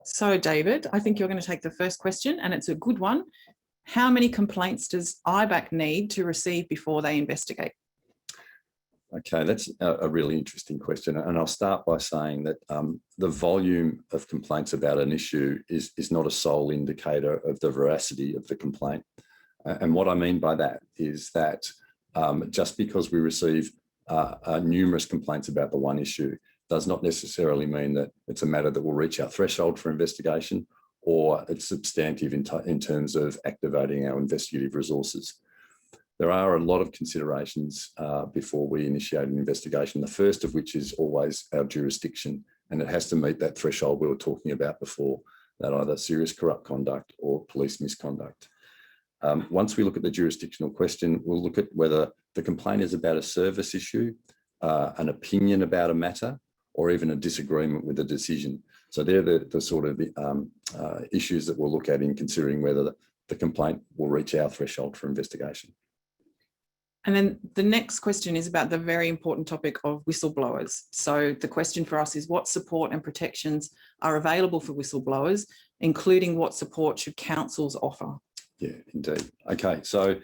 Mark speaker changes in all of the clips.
Speaker 1: So, David, I think you're going to take the first question, and it's a good one. How many complaints does IBAC need to receive before they investigate?
Speaker 2: Okay, that's a really interesting question. And I'll start by saying that the volume of complaints about an issue is not a sole indicator of the veracity of the complaint. And what I mean by that is that just because we receive numerous complaints about the one issue does not necessarily mean that it's a matter that will reach our threshold for investigation, or it's substantive in terms of activating our investigative resources. There are a lot of considerations before we initiate an investigation, the first of which is always our jurisdiction, and it has to meet that threshold we were talking about before, that either serious corrupt conduct or police misconduct. Once we look at the jurisdictional question, we'll look at whether the complaint is about a service issue, an opinion about a matter, or even a disagreement with a decision. So they're the sort of issues that we'll look at in considering whether the complaint will reach our threshold for investigation.
Speaker 1: And then the next question is about the very important topic of whistleblowers. So the question for us is, what support and protections are available for whistleblowers, including what support should councils offer?
Speaker 2: Yeah, indeed. Okay, so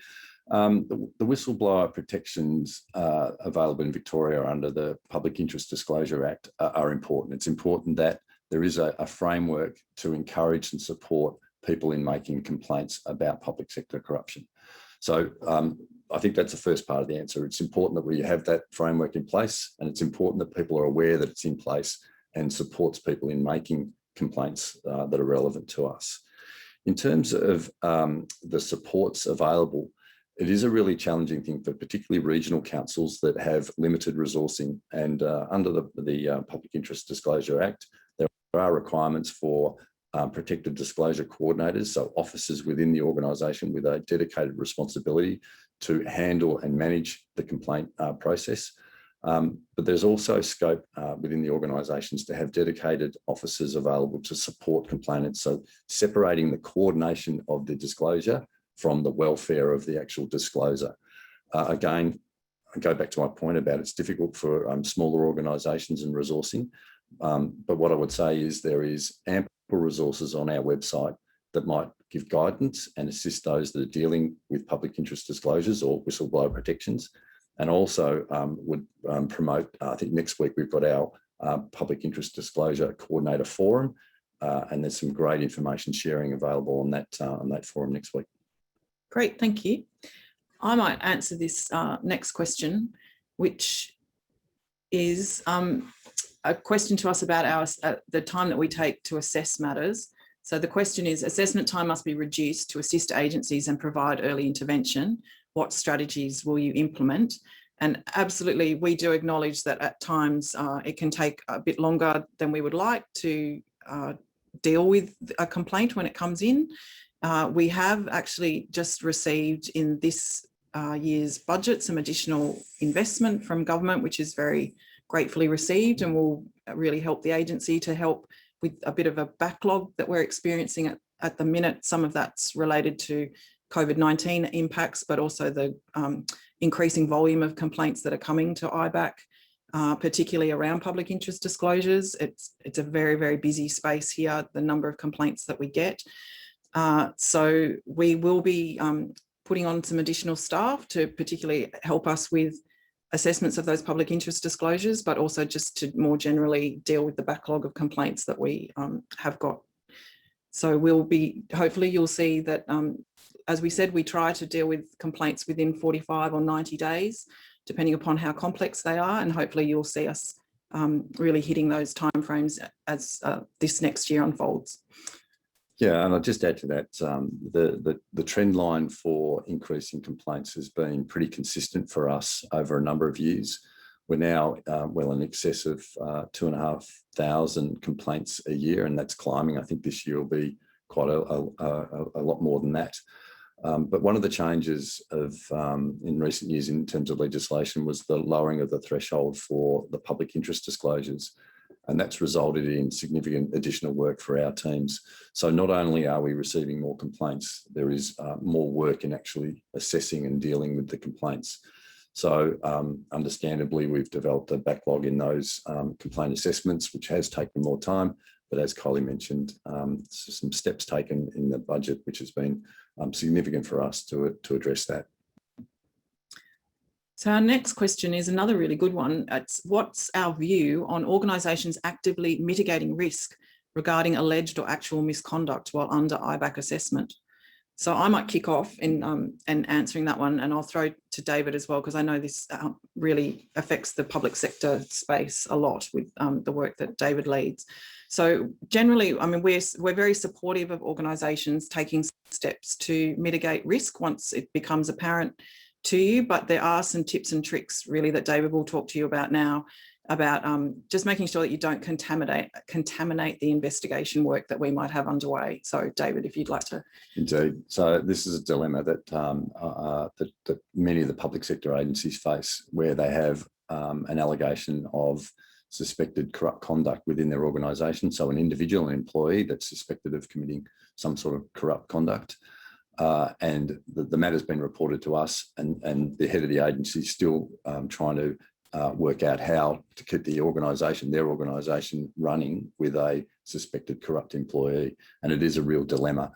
Speaker 2: the whistleblower protections available in Victoria under the Public Interest Disclosure Act are important. It's important that there is a framework to encourage and support people in making complaints about public sector corruption. So I think that's the first part of the answer. It's important that we have that framework in place, and it's important that people are aware that it's in place and supports people in making complaints that are relevant to us. In terms of the supports available, it is a really challenging thing for particularly regional councils that have limited resourcing, and under the Public Interest Disclosure Act, there are requirements for protected disclosure coordinators, so officers within the organisation with a dedicated responsibility to handle and manage the complaint process. But there's also scope within the organisations to have dedicated officers available to support complainants, so separating the coordination of the disclosure from the welfare of the actual disclosure. Again, I go back to my point about it's difficult for smaller organisations and resourcing, but what I would say is there is ample resources on our website that might give guidance and assist those that are dealing with public interest disclosures or whistleblower protections, and also would promote, I think next week we've got our Public Interest Disclosure Coordinator Forum, and there's some great information sharing available on that forum next week.
Speaker 1: Great, thank you. I might answer this next question, which is a question to us about the time that we take to assess matters. So the question is, assessment time must be reduced to assist agencies and provide early intervention. What strategies will you implement? And absolutely, we do acknowledge that at times it can take a bit longer than we would like to deal with a complaint when it comes in. We have actually just received in this year's budget some additional investment from government, which is very gratefully received, and will really help the agency to help with a bit of a backlog that we're experiencing at the minute. Some of that's related to COVID-19 impacts, but also the increasing volume of complaints that are coming to IBAC, particularly around public interest disclosures. It's a very, very busy space here, the number of complaints that we get. So we will be putting on some additional staff to particularly help us with assessments of those public interest disclosures, but also just to more generally deal with the backlog of complaints that we have got. So hopefully you'll see that, as we said, we try to deal with complaints within 45 or 90 days, depending upon how complex they are, and hopefully you'll see us really hitting those timeframes as this next year unfolds.
Speaker 2: Yeah, and I'll just add to that, the trend line for increasing complaints has been pretty consistent for us over a number of years. We're now well in excess of 2,500 complaints a year, and that's climbing. I think this year will be quite a lot more than that. But one of the changes in recent years in terms of legislation was the lowering of the threshold for the public interest disclosures. And that's resulted in significant additional work for our teams. So not only are we receiving more complaints, there is more work in actually assessing and dealing with the complaints. So understandably, we've developed a backlog in those complaint assessments, which has taken more time, But as Kylie mentioned, some steps taken in the budget, which has been significant for us to address that.
Speaker 1: So our next question is another really good one. It's what's our view on organisations actively mitigating risk regarding alleged or actual misconduct while under IBAC assessment? So I might kick off in answering that one, and I'll throw to David as well, because I know this really affects the public sector space a lot with the work that David leads. So generally, I mean, we're very supportive of organisations taking steps to mitigate risk once it becomes apparent to you, but there are some tips and tricks really that David will talk to you about now, about just making sure that you don't contaminate the investigation work that we might have underway. So David, if you'd like to.
Speaker 2: Indeed. So this is a dilemma that, that many of the public sector agencies face, where they have an allegation of suspected corrupt conduct within their organisation. So an individual, an employee that's suspected of committing some sort of corrupt conduct. And the matter's been reported to us, and the head of the agency is still trying to work out how to keep the organisation, their organisation, running with a suspected corrupt employee. And it is a real dilemma.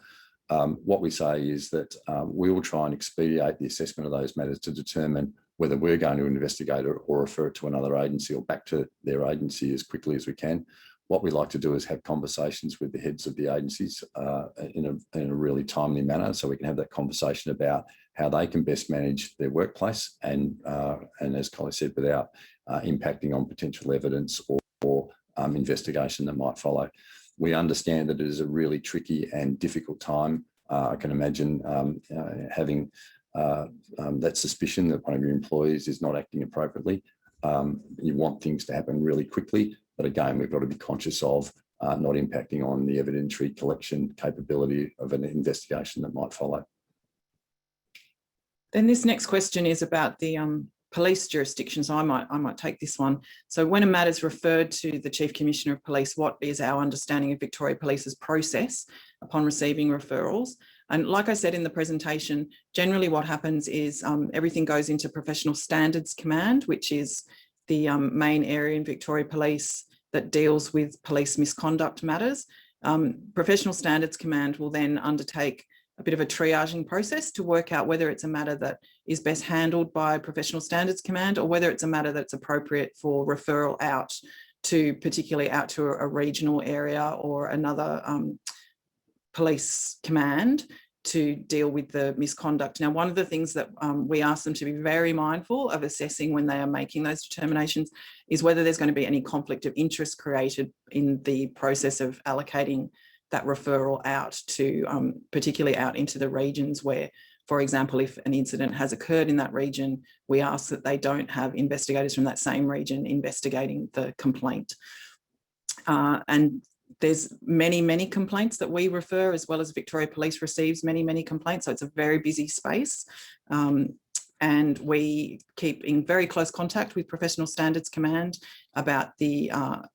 Speaker 2: What we say is that we will try and expedite the assessment of those matters to determine whether we're going to investigate it or refer it to another agency or back to their agency as quickly as we can. What we like to do is have conversations with the heads of the agencies in a really timely manner, so we can have that conversation about how they can best manage their workplace, and as Kylie said, without impacting on potential evidence or investigation that might follow. We understand that it is a really tricky and difficult time. I can imagine having that suspicion that one of your employees is not acting appropriately. You want things to happen really quickly, but again, we've got to be conscious of not impacting on the evidentiary collection capability of an investigation that might follow.
Speaker 1: Then this next question is about the police jurisdiction. So I might take this one. So when a matter is referred to the Chief Commissioner of Police, what is our understanding of Victoria Police's process upon receiving referrals? And like I said in the presentation, generally what happens is everything goes into Professional Standards Command, which is the main area in Victoria Police that deals with police misconduct matters. Professional Standards Command will then undertake a bit of a triaging process to work out whether it's a matter that is best handled by Professional Standards Command, or whether it's a matter that's appropriate for referral out to, particularly out to a regional area or another police command to deal with the misconduct. Now, one of the things that we ask them to be very mindful of assessing when they are making those determinations is whether there's going to be any conflict of interest created in the process of allocating that referral out to, particularly out into the regions where, for example, if an incident has occurred in that region, we ask that they don't have investigators from that same region investigating the complaint. And there's many complaints that we refer, as well as Victoria Police receives many complaints. So it's a very busy space. And we keep in very close contact with Professional Standards Command about the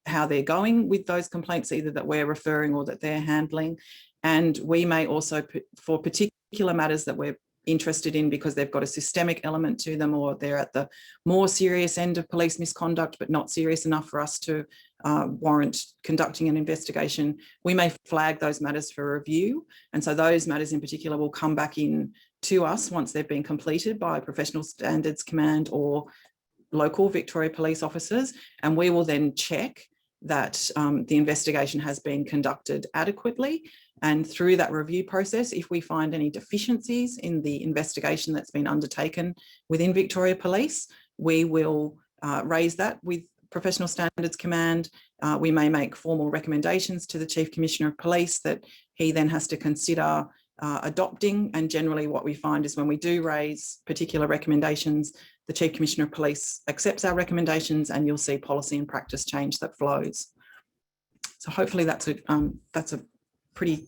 Speaker 1: how they're going with those complaints, either that we're referring or that they're handling. And we may also, for particular matters that we're interested in because they've got a systemic element to them, or they're at the more serious end of police misconduct but not serious enough for us to warrant conducting an investigation, we may flag those matters for review. And so those matters in particular will come back in to us once they've been completed by Professional Standards Command or local Victoria Police officers, and we will then check that the investigation has been conducted adequately. And through that review process, if we find any deficiencies in the investigation that's been undertaken within Victoria Police, we will raise that with Professional Standards Command. We may make formal recommendations to the Chief Commissioner of Police that he then has to consider adopting. And generally what we find is when we do raise particular recommendations, the Chief Commissioner of Police accepts our recommendations, and you'll see policy and practice change that flows. So hopefully that's a pretty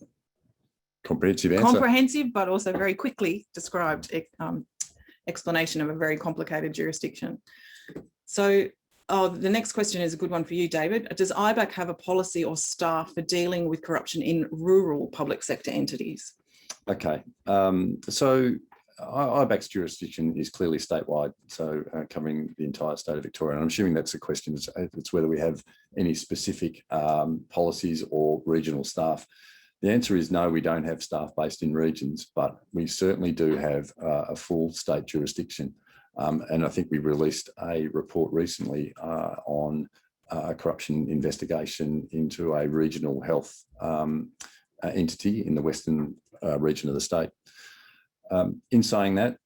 Speaker 2: comprehensive answer.
Speaker 1: Comprehensive, but also very quickly described explanation of a very complicated jurisdiction. So the next question is a good one for you, David. Does IBAC have a policy or staff for dealing with corruption in rural public sector entities?
Speaker 2: Okay, so IBAC's jurisdiction is clearly statewide, so covering the entire state of Victoria. And I'm assuming that's the question, it's whether we have any specific policies or regional staff. The answer is no, we don't have staff based in regions, but we certainly do have a full state jurisdiction. And I think we released a report recently on corruption investigation into a regional health entity in the western region of the state. In saying that,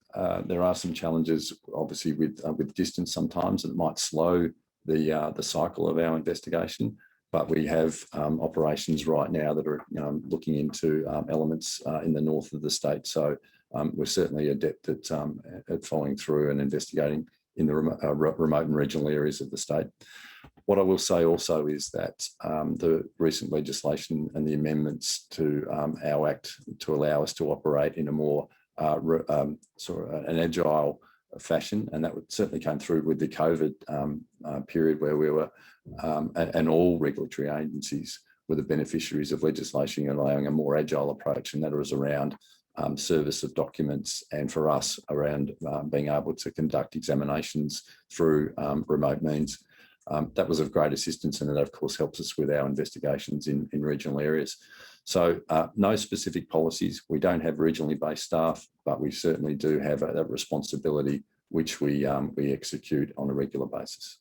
Speaker 2: there are some challenges, obviously, with distance sometimes, and it might slow the cycle of our investigation. But we have operations right now that are looking into elements in the north of the state. So we're certainly adept at following through and investigating in the remote and regional areas of the state. What I will say also is that the recent legislation and the amendments to our Act to allow us to operate in a more sort of an agile fashion, and that certainly came through with the COVID period where we were, and all regulatory agencies were the beneficiaries of legislation allowing a more agile approach, and that was around service of documents, and for us around being able to conduct examinations through remote means. That was of great assistance, and that of course helps us with our investigations in regional areas. So no specific policies. We don't have regionally based staff, but we certainly do have a responsibility which we execute on a regular basis.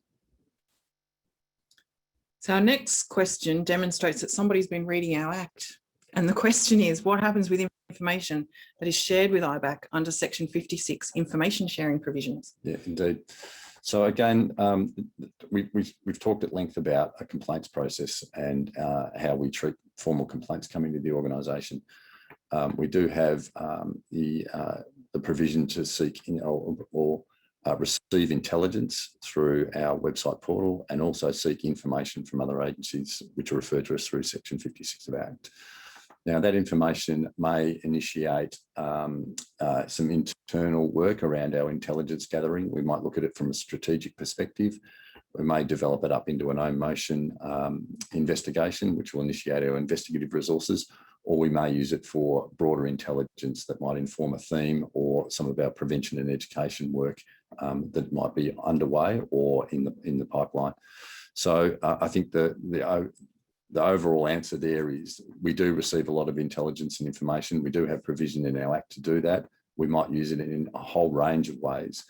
Speaker 1: So our next question demonstrates that somebody's been reading our Act. And the question is, what happens with information that is shared with IBAC under Section 56 information sharing provisions?
Speaker 2: Yeah, indeed. So again, we've talked at length about a complaints process and how we treat formal complaints coming to the organisation. We do have the provision to seek or receive intelligence through our website portal, and also seek information from other agencies which are referred to as through Section 56 of our Act. Now, that information may initiate some internal work around our intelligence gathering. We might look at it from a strategic perspective. We may develop it up into an own motion investigation, which will initiate our investigative resources, or we may use it for broader intelligence that might inform a theme or some of our prevention and education work that might be underway or in the pipeline. So I think the overall answer there is we do receive a lot of intelligence and information. We do have provision in our Act to do that. We might use it in a whole range of ways,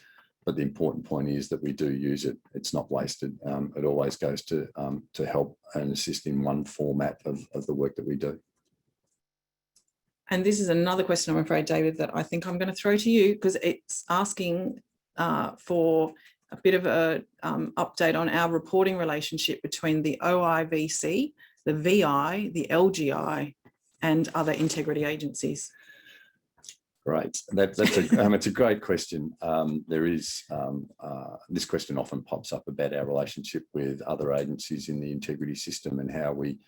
Speaker 2: but the important point is that we do use it. It's not wasted. It always goes to help and assist in one format of the work that we do.
Speaker 1: And this is another question, I'm afraid, David, that I think I'm going to throw to you, because it's asking for a bit of a update on our reporting relationship between the OIVC, the VI, the LGI, and other integrity agencies.
Speaker 2: Great. It's a great question. This question often pops up about our relationship with other agencies in the integrity system and how we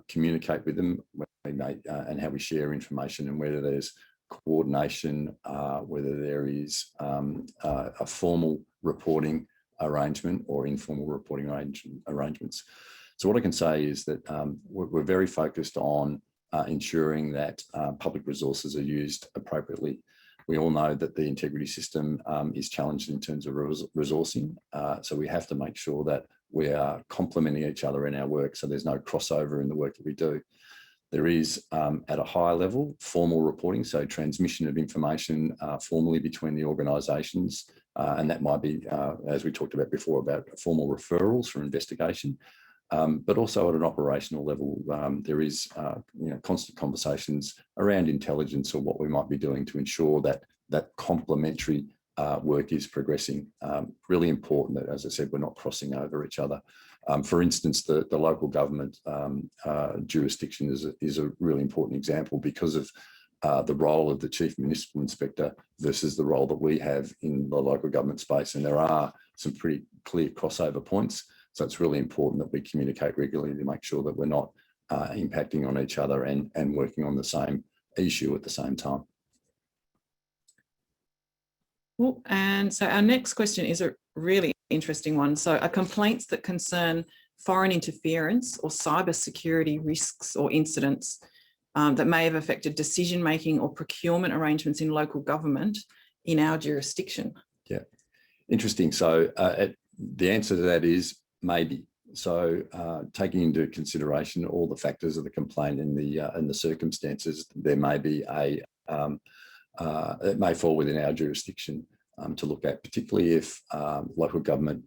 Speaker 2: communicate with them, and how we share information, and whether there's coordination, whether there is a formal reporting arrangement or informal reporting arrangements. So what I can say is that we're very focused on ensuring that public resources are used appropriately. We all know that the integrity system is challenged in terms of resourcing, so we have to make sure that we are complementing each other in our work, so there's no crossover in the work that we do. There is, at a higher level, formal reporting, so transmission of information formally between the organisations, and that might be, as we talked about before, about formal referrals for investigation. But also at an operational level, there is constant conversations around intelligence or what we might be doing to ensure that that complementary work is progressing. Really important that, as I said, we're not crossing over each other. For instance, the local government jurisdiction is a really important example because of the role of the Chief Municipal Inspector versus the role that we have in the local government space. And there are some pretty clear crossover points. So it's really important that we communicate regularly to make sure that we're not impacting on each other and working on the same issue at the same time.
Speaker 1: Well, and so our next question is a really interesting one. So are complaints that concern foreign interference or cybersecurity risks or incidents that may have affected decision-making or procurement arrangements in local government in our jurisdiction?
Speaker 2: Yeah, interesting. So the answer to that is maybe. So taking into consideration all the factors of the complaint and the circumstances, there may be it may fall within our jurisdiction to look at, particularly if local government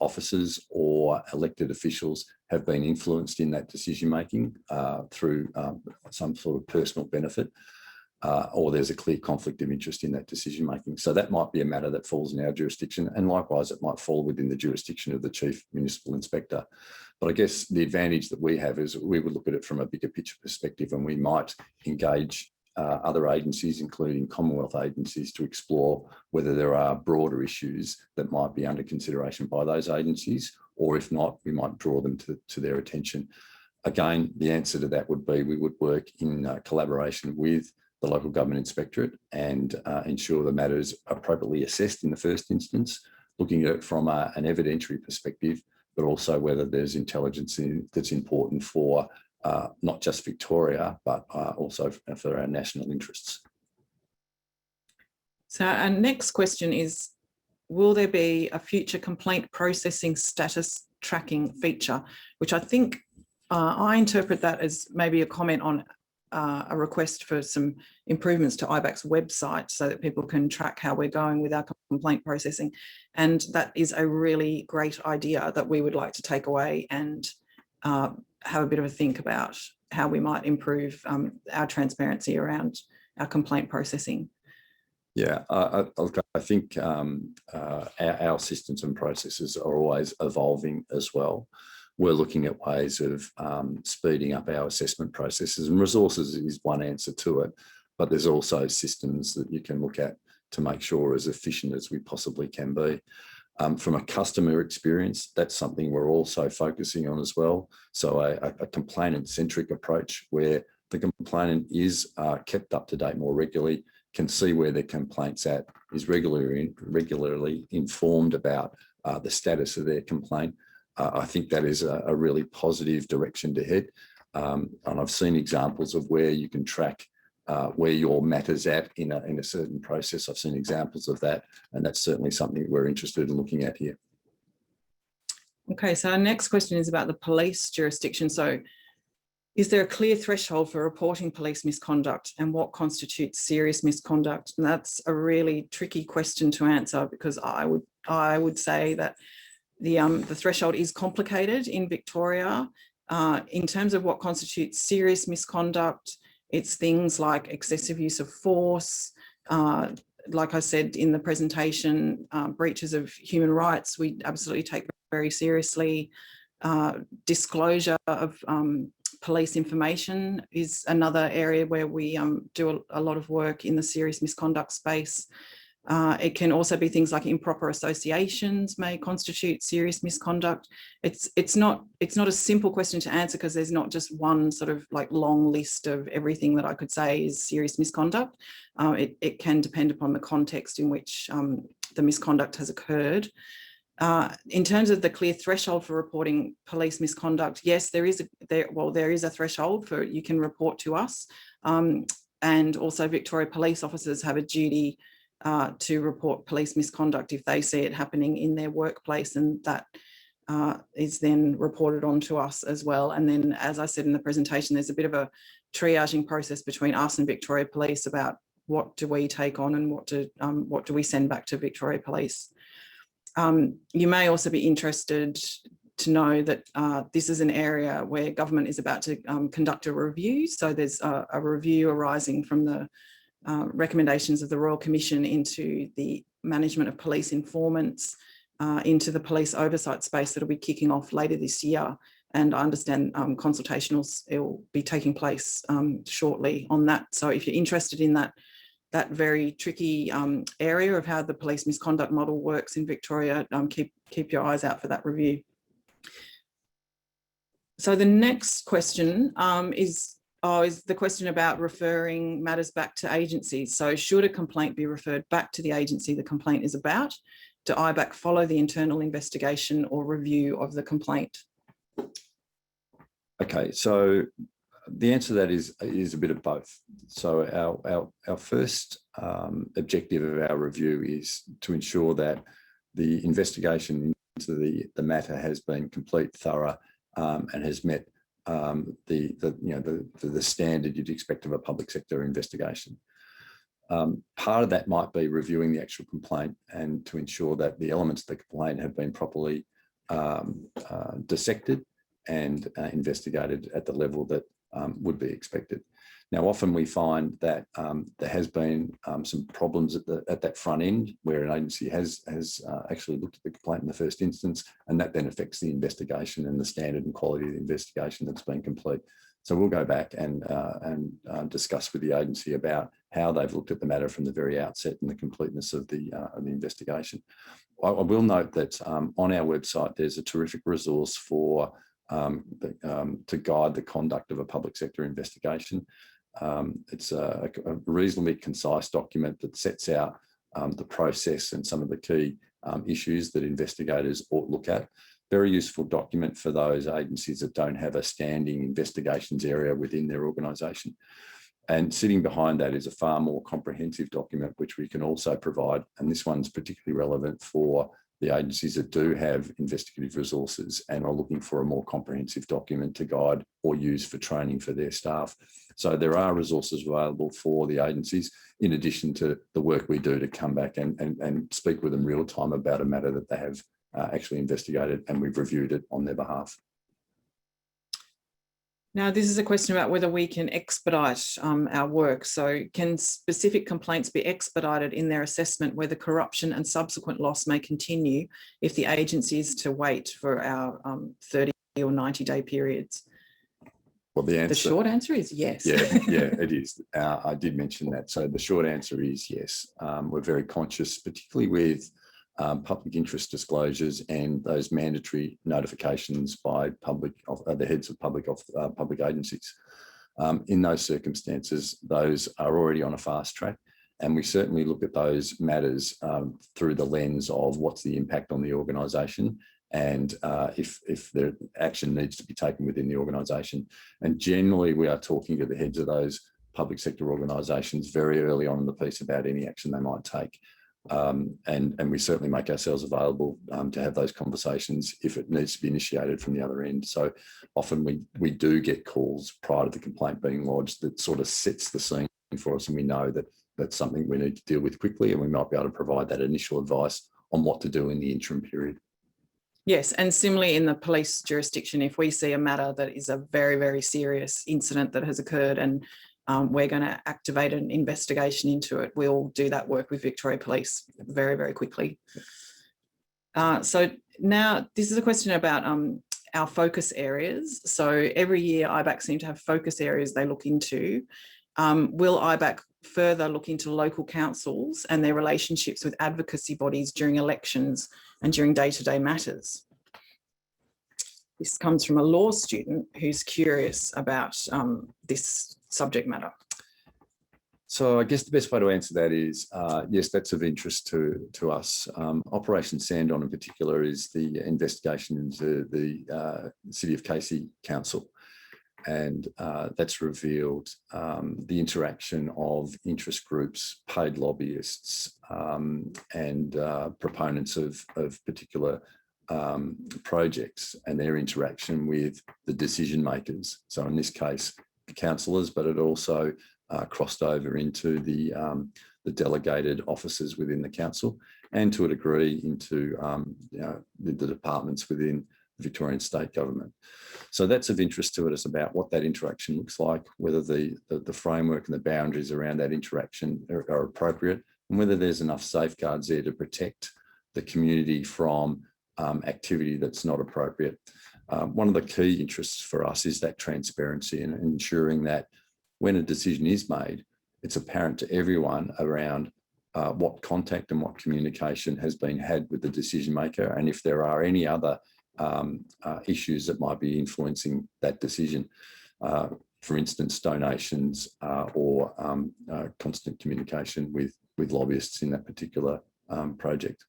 Speaker 2: officers or elected officials have been influenced in that decision-making through some sort of personal benefit, or there's a clear conflict of interest in that decision-making. So that might be a matter that falls in our jurisdiction, and likewise, it might fall within the jurisdiction of the Chief Municipal Inspector. But I guess the advantage that we have is we would look at it from a bigger picture perspective, and we might engage other agencies, including Commonwealth agencies, to explore whether there are broader issues that might be under consideration by those agencies, or if not, we might draw them to their attention. Again, the answer to that would be we would work in collaboration with the local government inspectorate and ensure the matter is appropriately assessed in the first instance, looking at it from an evidentiary perspective, but also whether there's intelligence that's important for not just Victoria, but also for our national interests.
Speaker 1: So our next question is, will there be a future complaint processing status tracking feature? Which I think I interpret that as maybe a comment on a request for some improvements to IBAC's website so that people can track how we're going with our complaint processing. And that is a really great idea that we would like to take away and have a bit of a think about how we might improve our transparency around our complaint processing.
Speaker 2: Yeah, I think our systems and processes are always evolving as well. We're looking at ways of speeding up our assessment processes, and resources is one answer to it, but there's also systems that you can look at to make sure we're as efficient as we possibly can be. From a customer experience, that's something we're also focusing on as well. So a complainant-centric approach where the complainant is kept up to date more regularly, can see where their complaint's at, is regularly informed about the status of their complaint. I think that is a really positive direction to head. And I've seen examples of where you can track where your matter's at in a certain process. I've seen examples of that, and that's certainly something we're interested in looking at here.
Speaker 1: Okay, so our next question is about the police jurisdiction. So is there a clear threshold for reporting police misconduct, and what constitutes serious misconduct? And that's a really tricky question to answer, because I would say that the threshold is complicated in Victoria. In terms of what constitutes serious misconduct, it's things like excessive use of force, like I said in the presentation, breaches of human rights, we absolutely take very seriously. Disclosure of police information is another area where we do a lot of work in the serious misconduct space. It can also be things like improper associations may constitute serious misconduct. It's not a simple question to answer, because there's not just one sort of like long list of everything that I could say is serious misconduct. It can depend upon the context in which the misconduct has occurred. In terms of the clear threshold for reporting police misconduct, yes, there is a threshold for you can report to us, and also Victoria police officers have a duty to report police misconduct if they see it happening in their workplace, and that is then reported on to us as well. And then, as I said in the presentation, there's a bit of a triaging process between us and Victoria Police about what do we take on and what do we send back to Victoria Police. You may also be interested to know that this is an area where government is about to conduct a review. So there's a review arising from the recommendations of the Royal Commission into the management of police informants, into the police oversight space that will be kicking off later this year. And I understand consultation will be taking place shortly on that. So if you're interested in that very tricky area of how the police misconduct model works in Victoria, keep your eyes out for that review. So the next question is the question about referring matters back to agencies. So should a complaint be referred back to the agency the complaint is about? Do IBAC follow the internal investigation or review of the complaint?
Speaker 2: Okay, so The answer to that is a bit of both. So our first objective of our review is to ensure that the investigation into the matter has been complete, thorough, and has met the standard you'd expect of a public sector investigation. Part of that might be reviewing the actual complaint and to ensure that the elements of the complaint have been properly dissected and investigated at the level that would be expected. Now, often we find that there has been some problems at that front end where an agency has actually looked at the complaint in the first instance, and that then affects the investigation and the standard and quality of the investigation that's been complete. So we'll go back and discuss with the agency about how they've looked at the matter from the very outset and the completeness of the investigation. I will note that on our website, there's a terrific resource for to guide the conduct of a public sector investigation. It's a reasonably concise document that sets out the process and some of the key issues that investigators ought to look at. Very useful document for those agencies that don't have a standing investigations area within their organisation. And sitting behind that is a far more comprehensive document, which we can also provide. And this one's particularly relevant for the agencies that do have investigative resources and are looking for a more comprehensive document to guide or use for training for their staff. So there are resources available for the agencies, in addition to the work we do to come back and speak with them real time about a matter that they have actually investigated, and we've reviewed it on their behalf.
Speaker 1: Now, this is a question about whether we can expedite our work. So can specific complaints be expedited in their assessment where the corruption and subsequent loss may continue if the agency is to wait for our 30 or 90-day periods?
Speaker 2: Well, the
Speaker 1: short answer is yes.
Speaker 2: Yeah, it is. I did mention that. So the short answer is yes. We're very conscious, particularly with public interest disclosures and those mandatory notifications by the heads of public agencies. In those circumstances, those are already on a fast track, and we certainly look at those matters through the lens of what's the impact on the organisation and if the action needs to be taken within the organisation. And generally, we are talking to the heads of those public sector organisations very early on in the piece about any action they might take. And we certainly make ourselves available to have those conversations if it needs to be initiated from the other end. So often we do get calls prior to the complaint being lodged that sort of sets the scene for us, and we know that that's something we need to deal with quickly, and we might be able to provide that initial advice on what to do in the interim period.
Speaker 1: Yes, and similarly in the police jurisdiction, if we see a matter that is a very, very serious incident that has occurred and we're going to activate an investigation into it, we'll do that work with Victoria Police very, very quickly. So now this is a question about our focus areas. So every year IBAC seem to have focus areas they look into. Will IBAC further look into local councils and their relationships with advocacy bodies during elections and during day-to-day matters? This comes from a law student who's curious about this subject matter.
Speaker 2: So I guess the best way to answer that is, yes, that's of interest to us. Operation Sandon in particular is the investigation into the City of Casey Council. And that's revealed the interaction of interest groups, paid lobbyists, and proponents of particular projects and their interaction with the decision makers. So in this case, the councillors, but it also crossed over into the delegated officers within the council, and to a degree into the departments within the Victorian state government. So that's of interest to us about what that interaction looks like, whether the framework and the boundaries around that interaction are appropriate, and whether there's enough safeguards there to protect the community from activity that's not appropriate. One of the key interests for us is that transparency and ensuring that when a decision is made, it's apparent to everyone around what contact and what communication has been had with the decision maker, and if there are any other issues that might be influencing that decision. For instance, donations or constant communication with lobbyists in that particular project.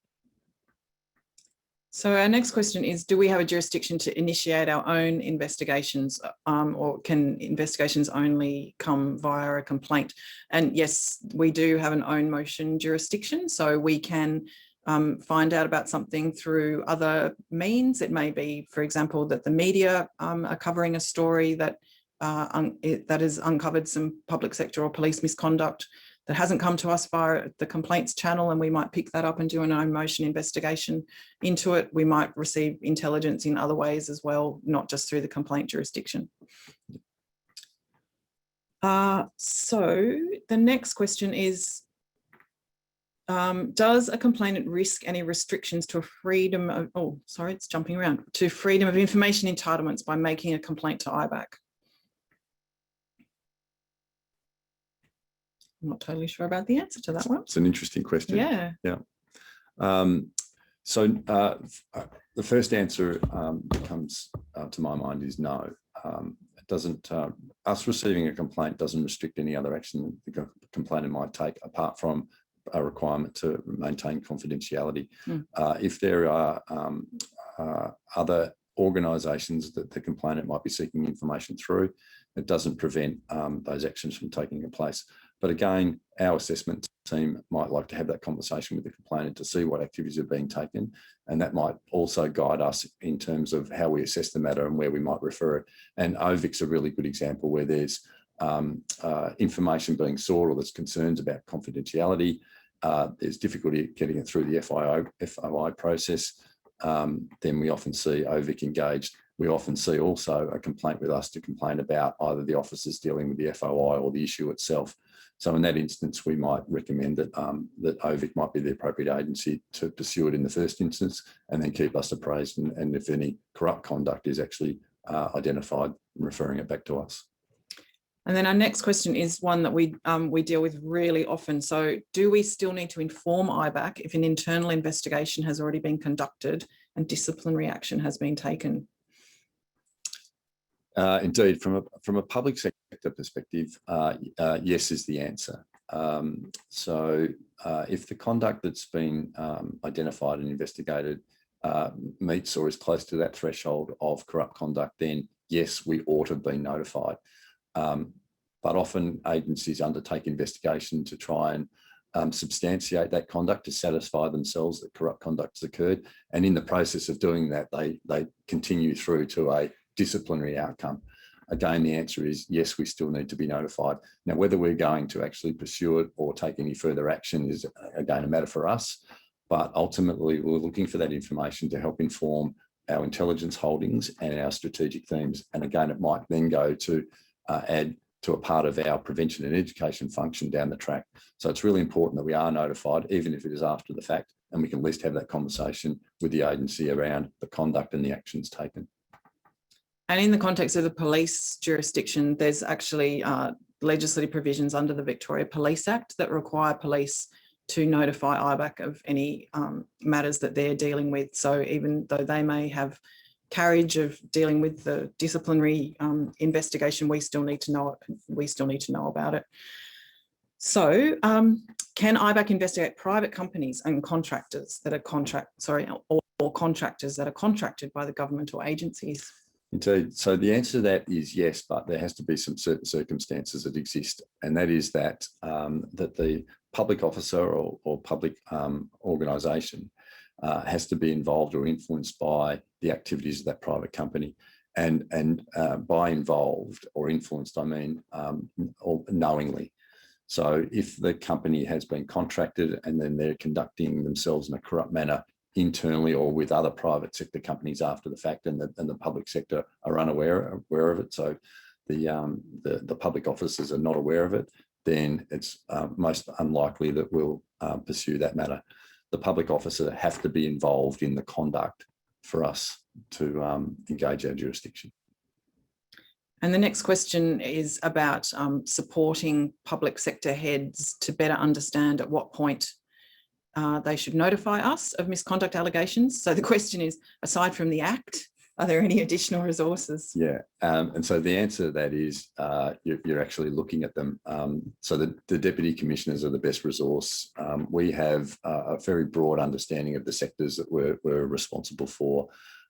Speaker 1: So our next question is, do we have a jurisdiction to initiate our own investigations, or can investigations only come via a complaint? And yes, we do have an own motion jurisdiction, so we can find out about something through other means. It may be, for example, that the media are covering a story that has uncovered some public sector or police misconduct that hasn't come to us via the complaints channel, and we might pick that up and do an own motion investigation into it. We might receive intelligence in other ways as well, not just through the complaint jurisdiction. So the next question is, does a complainant risk any restrictions to freedom of, to freedom of information entitlements by making a complaint to IBAC? I'm not totally sure about the answer to that one.
Speaker 2: It's an interesting question.
Speaker 1: Yeah.
Speaker 2: Yeah. So the first answer that comes to my mind is no. It doesn't, us receiving a complaint doesn't restrict any other action the complainant might take apart from a requirement to maintain confidentiality. If there are other organisations that the complainant might be seeking information through, it doesn't prevent those actions from taking place. But again, our assessment team might like to have that conversation with the complainant to see what activities are being taken, and that might also guide us in terms of how we assess the matter and where we might refer it. And OVIC's a really good example where there's information being sought or there's concerns about confidentiality. There's difficulty getting it through the FOI process. Then we often see OVIC engaged. We often see also a complaint with us to complain about either the officers dealing with the FOI or the issue itself. So in that instance, we might recommend that that OVIC might be the appropriate agency to pursue it in the first instance and then keep us appraised. And if any corrupt conduct is actually identified, referring it back to us.
Speaker 1: And then our next question is one that we deal with really often. So do we still need to inform IBAC if an internal investigation has already been conducted and disciplinary action has been taken?
Speaker 2: Indeed, from a public sector perspective, yes is the answer. So if the conduct that's been identified and investigated meets or is close to that threshold of corrupt conduct, then yes, we ought to have been notified. But often agencies undertake investigation to try and substantiate that conduct to satisfy themselves that corrupt conduct has occurred. And in the process of doing that, they continue through to a disciplinary outcome. Again, the answer is yes, we still need to be notified. Now, whether we're going to actually pursue it or take any further action is, again, a matter for us. But ultimately, we're looking for that information to help inform our intelligence holdings and our strategic themes. And again, it might then go to add to a part of our prevention and education function down the track. So it's really important that we are notified, even if it is after the fact, and we can at least have that conversation with the agency around the conduct and the actions taken.
Speaker 1: And in the context of the police jurisdiction, there's actually legislative provisions under the Victoria Police Act that require police to notify IBAC of any matters that they're dealing with. So even though they may have carriage of dealing with the disciplinary investigation, we still need to know it. We still need to know about it. So can IBAC investigate private companies and contractors that are or contractors that are contracted by the government or agencies?
Speaker 2: Indeed. So the answer to that is yes, but there has to be some certain circumstances that exist, and that is that that the public officer or public organisation has to be involved or influenced by the activities of that private company. And by involved or influenced, I mean or knowingly. So if the company has been contracted and then they're conducting themselves in a corrupt manner internally or with other private sector companies after the fact, and the public sector are aware of it, so the public officers are not aware of it, then it's most unlikely that we'll pursue that matter. The public officer have to be involved in the conduct for us to engage our jurisdiction.
Speaker 1: And the next question is about supporting public sector heads to better understand at what point they should notify us of misconduct allegations. So the question is, aside from the Act, Are there any additional resources?
Speaker 2: Yeah, and so the answer to that is you're actually looking at them. So the deputy commissioners are the best resource. We have a very broad understanding of the sectors that we're responsible for.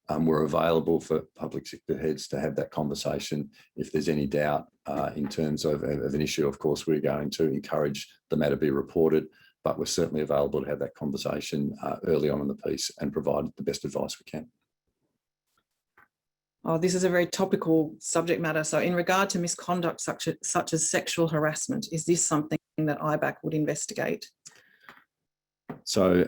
Speaker 2: We're available for public sector heads to have that conversation. If there's any doubt in terms of an issue, of course, we're going to encourage the matter be reported, but we're certainly available to have that conversation early on in the piece and provide the best advice we can.
Speaker 1: Oh, this is a very topical subject matter. So in regard to misconduct such as sexual harassment, is this something that IBAC would investigate?
Speaker 2: So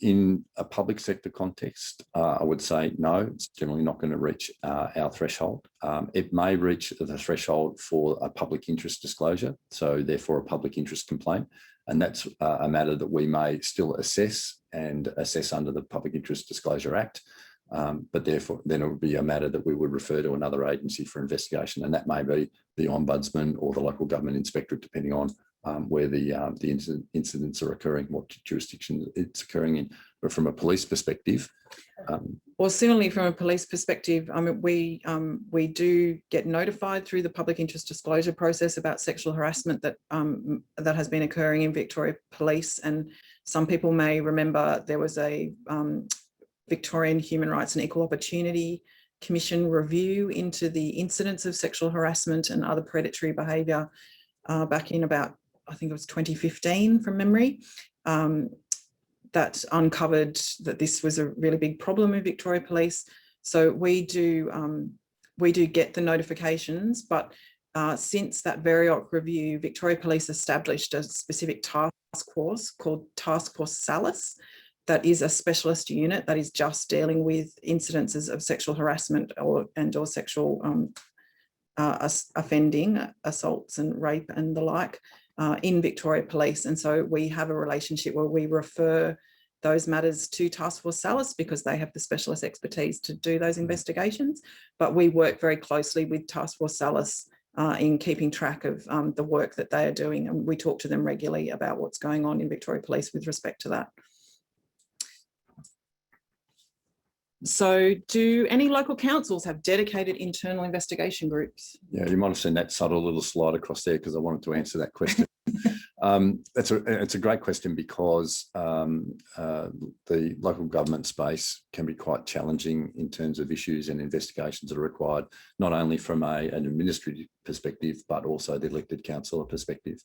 Speaker 2: in a public sector context, I would say no, it's generally not going to reach our threshold. It may reach the threshold for a public interest disclosure, so therefore a public interest complaint. And that's a matter that we may still assess under the Public Interest Disclosure Act. But therefore, then it would be a matter that we would refer to another agency for investigation, and that may be the Ombudsman or the local government inspectorate, depending on where the incidents are occurring, what jurisdiction it's occurring in. But from a police perspective,
Speaker 1: well, similarly, from a police perspective, I mean, we do get notified through the public interest disclosure process about sexual harassment that that has been occurring in Victoria Police, and some people may remember there was a Victorian Human Rights and Equal Opportunity Commission review into the incidents of sexual harassment and other predatory behaviour back in about, I think it was 2015 from memory, that uncovered that this was a really big problem in Victoria Police. So we do get the notifications, but since that VERIOC review, Victoria Police established a specific task force called Task Force Salus, that is a specialist unit that is just dealing with incidences of sexual harassment or sexual offending, assaults and rape and the like in Victoria Police. And so we have a relationship where we refer those matters to Task Force Salus because they have the specialist expertise to do those investigations. But we work very closely with Task Force Salus in keeping track of the work that they are doing. And we talk to them regularly about what's going on in Victoria Police with respect to that. So do any local councils have dedicated internal investigation groups?
Speaker 2: Yeah, you might have seen that subtle little slide across there because I wanted to answer that question. It's a great question because the local government space can be quite challenging in terms of issues and investigations that are required, not only from an administrative perspective, but also the elected councillor perspective.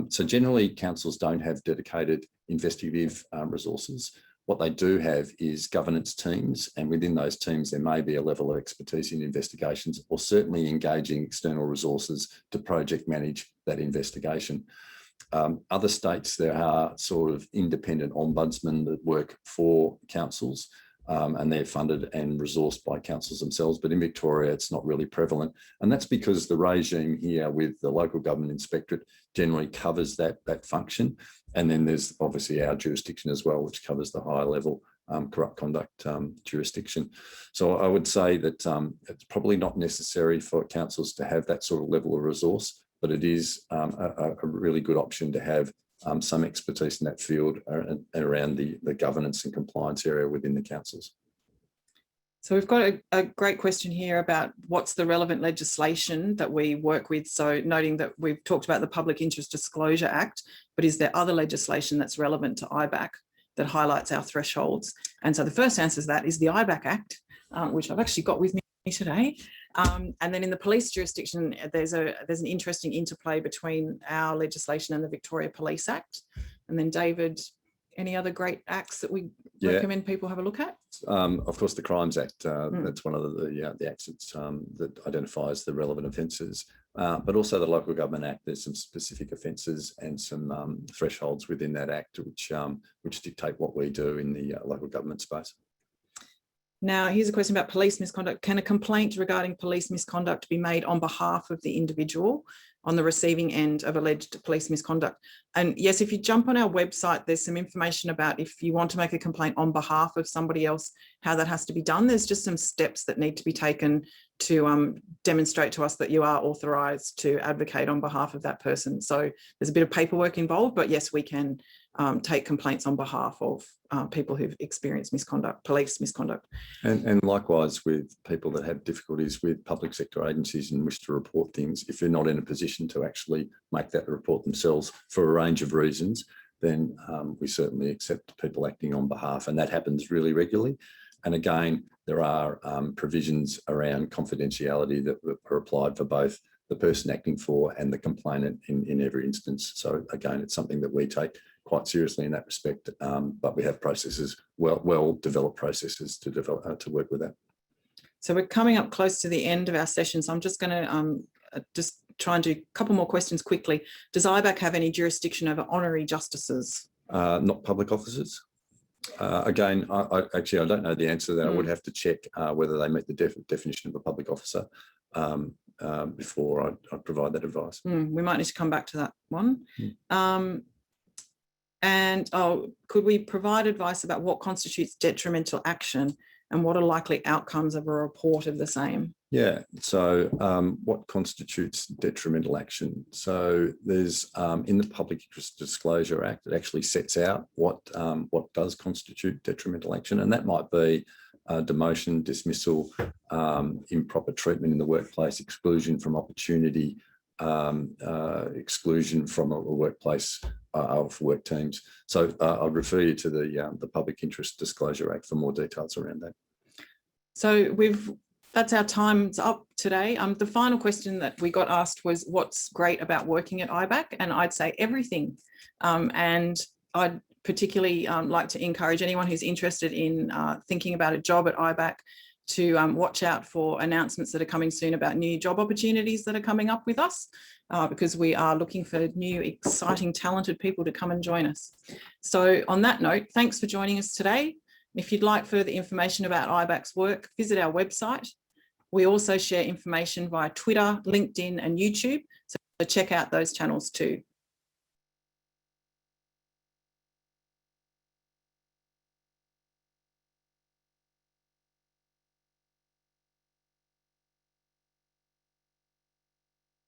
Speaker 2: So generally, councils don't have dedicated investigative resources. What they do have is governance teams, and within those teams, there may be a level of expertise in investigations or certainly engaging external resources to project manage that investigation. Other states, there are sort of independent ombudsmen that work for councils, and they're funded and resourced by councils themselves. But in Victoria, it's not really prevalent. And that's because the regime here with the local government inspectorate generally covers that function. And then there's obviously our jurisdiction as well, which covers the higher level corrupt conduct jurisdiction. So I would say that it's probably not necessary for councils to have that sort of level of resource, but it is a really good option to have some expertise in that field around the governance and compliance area within the councils.
Speaker 1: So we've got a great question here about what's the relevant legislation that we work with. So noting that we've talked about the Public Interest Disclosure Act, but is there other legislation that's relevant to IBAC that highlights our thresholds? And so the first answer to that is the IBAC Act, which I've actually got with me today. And then in the police jurisdiction, there's an interesting interplay between our legislation and the Victoria Police Act. And then David, any other great acts that we recommend people have a look at?
Speaker 2: Of course, the Crimes Act, that's one of the acts that identifies the relevant offences, but also the Local Government Act. There's some specific offences and some thresholds within that act which dictate what we do in the local government space.
Speaker 1: Now, here's a question about police misconduct. Can a complaint regarding police misconduct be made on behalf of the individual on the receiving end of alleged police misconduct? And yes, if you jump on our website, there's some information about if you want to make a complaint on behalf of somebody else, how that has to be done. There's just some steps that need to be taken to demonstrate to us that you are authorised to advocate on behalf of that person. So there's a bit of paperwork involved, but yes, we can take complaints on behalf of people who've experienced misconduct, police misconduct.
Speaker 2: And likewise with people that have difficulties with public sector agencies and wish to report things, if you're not in a position to actually make that report themselves for a range of reasons, then we certainly accept people acting on behalf, and that happens really regularly. And again, there are provisions around confidentiality that are applied for both the person acting for and the complainant in every instance. So again, it's something that we take quite seriously in that respect, but we have processes, well-developed processes to work with that. So
Speaker 1: we're coming up close to the end of our session, so I'm just going to just try and do a couple more questions quickly. Does IBAC have any jurisdiction over honorary justices?
Speaker 2: Not public officers. Again, I don't know the answer to that. I would have to check whether they meet the definition of a public officer before I provide that advice.
Speaker 1: We might need to come back to that one. And could we provide advice about what constitutes detrimental action and what are likely outcomes of a report of the same? Yeah, so what constitutes detrimental action? So there's in the Public Interest Disclosure Act, it actually sets out what does constitute detrimental action, and that might be demotion, dismissal, improper treatment in the workplace, exclusion from opportunity, exclusion from a workplace of work teams. So I'll refer you to the Public Interest Disclosure Act for more details around that. So that's our time's up today. The final question that we got asked was, what's great about working at IBAC? And I'd say everything. And I'd particularly like to encourage anyone who's interested in thinking about a job at IBAC to watch out for announcements that are coming soon about new job opportunities that are coming up with us, because we are looking for new, exciting, talented people to come and join us. So on that note, thanks for joining us today. If you'd like further information about IBAC's work, visit our website. We also share information via Twitter, LinkedIn, and YouTube, so check out those channels too.